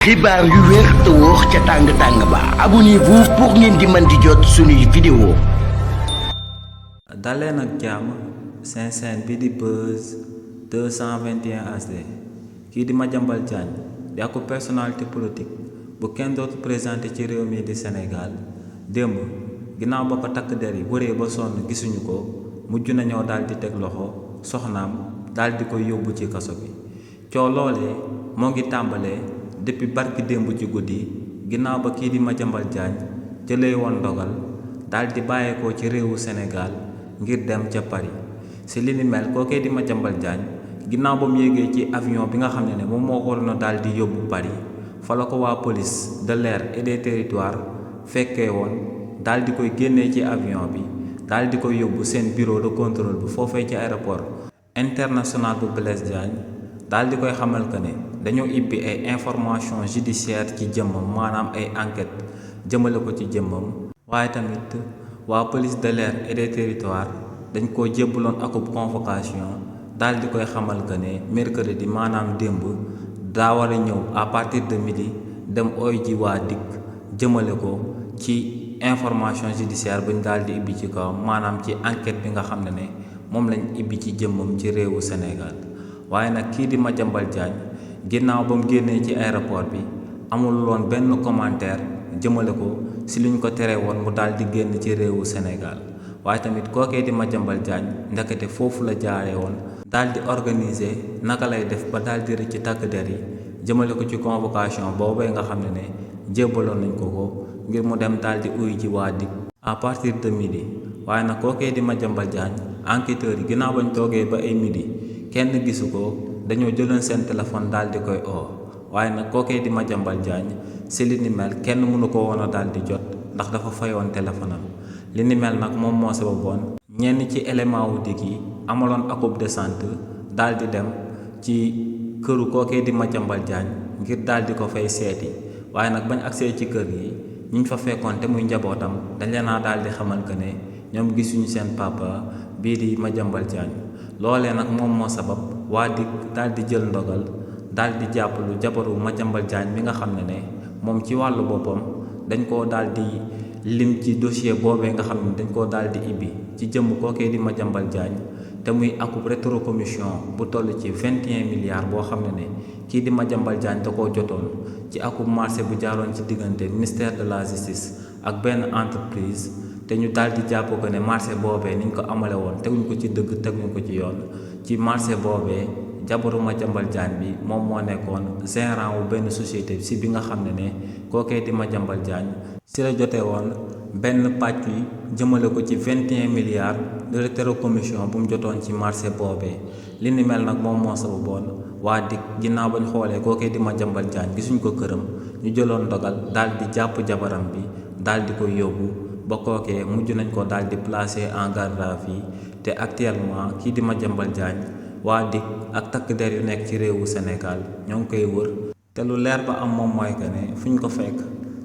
xibaar yu wér te wóor ca tàng ba abonnez-vous pour ngeen di mën di jot suñuy vidéo. daleen ak jàmm seen chaîne bi di Buzz 221 HD kii di Madiambal Diagne di ak personnalité politique bu kenn dootu présenté ci réew mi di Sénégal démb ginnaaw ba ko takk der yi wëree ba sonn gisuñu ko mujj nañoo daal di teg loxo soxnaam daal di koy yóbbu ci kaso bi coow loolee moo ngi tàmbalee depuis barki démb ci guddi ginnaaw ba kii di Madiambal Diagne jëlee woon ndogal daal di bàyyeekoo ci réewu Sénégal ngir dem ca Paris si li ni mel kookee di Madiambal Diagne ginnaaw ba mu yéegee ci avion bi nga xam ne moom moo ko waroon daal di yóbbu Paris fa la ko waa police de l'air et des territoires fekkee woon daal di koy génnee ci avion bi daal di koy yóbbu seen bureau de contrôle bu foofee ci aéroport international bu Blaise Diagne daal di koy xamal que ne dañoo ibbi ay information judiciaire ci jëmmam maanaam ay enquête jëmale ko ci jëmmam waaye tamit waa police de l'air et des territoires dañ koo jébbaloon akub convocation daal di koy xamal que ne mercredi maanaam démb daa war a ñëw à partir de midi dem ooy ji waa DIC jëmale ko ci information judiciaire buñ daal di ibbi ci kawam maanaam ci enquête bi nga xam ne moom lañ ibbi ci jëmmam ci réewu Sénégal waaye nag kii di Madiambal Diagne ginnaaw ba mu génnee ci aéroport bi amul woon benn commentaire jëmale ko si luñ ko tere woon mu daal di génn ci réewu Sénégal waaye tamit kookee di Madiambal Diagne ndekete foofu la jaaree woon daal di organiser naka lay def ba daal di rëcc ci takk der yi jëmale ko ci convocation boobee nga xam ne jébbaloon nañ ko ngir mu dem daal di uy ji waa DIC à partir de midi waaye nag kookee di Madiambal Diagne enquêteurs yi ginnaaw bañ toogee ba ay midi kenn gisu ko dañoo jëloon seen téléphone daal di koy oo waaye nag kookee di Madiambal Diagne si li ni mel kenn mënu ko woon a daal di jot ndax dafa fayoon téléphone am li ni mel nag moom moo sababoon ñenn ci élément wu DIC yi amaloon akub descente daal di dem ci këru kookee di Madiambal Diagne ngir daal di ko fay seeti waaye nag bañ agsee ci kër gi ñiñ fa fekkoon te muy njabootam dañ leen a daal di xamal que ne ñoom gisuñu seen papa bii di Madiambal Diagne loolee nag moom moo sabab waa DIC daal di jël ndogal daal di jàppalu jabaru Madiambal Diagne mi nga xam ne moom ci wàllu boppam dañ koo daal di lim ci dossier boobee nga xam ne dañ koo daal di ibbi ci jëmm kookee di Madiambal Diagne te muy akub rétrocommission bu toll ci 21 milliards boo xam ne kii di Madiambal Diagne da koo jotoon ci akub marché bu jaaroon ci diggante ministère de la justice ak benn entreprise te ñu daal di jàpp ko ne marché boobee niñ ko amale woon teguñ ko ci dëgg teguñ ko ci yoon ci marché boobee jabaru Madiambal Diagne bi moom moo nekkoon gérant wu benn société si bi nga xam ne kookee di Madiambal Diagne si la jotee woon benn pàcc yi jëmale ko ci 21 milliards de rétrocommission bu mu jotoon ci marché boobee li ni mel nag moom moo sababoon waa DIC ginnaaw bañ xoolee kookee di Madiambal Diagne gisuñ ko këram ñu jëloon ndogal daal di jàpp jabaram bi daal di koy yóbbu ba kookee mujj nañ ko daal di placer en garde à vue te actuellement kii di Madiambal Diagne waa DIC ak takk der yu nekk ci réewu Sénégal ñoo ngi koy wër te lu leer ba am moom mooy que ne fu ñu ko fekk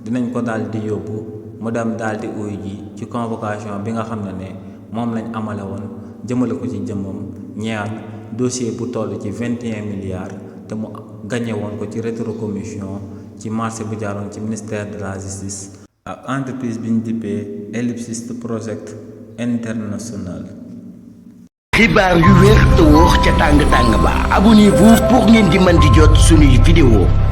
dinañ ko daal di yóbbu mu dem daal di uy ji ci convocation bi nga xam ne moom lañ amale woon jëmale ko ci jëmmam ñaar dossier bu toll ci 21 milliards te mu gagné woon ko ci rétrocommission ci marché bu jaaroon ci ministère de la justice ak entreprise bi ñu dippee Ellipsis Project International. xibaar yu wér te wóor ca tàng ba abonnez-vous pour ngeen di mën di jot suñuy vidéo.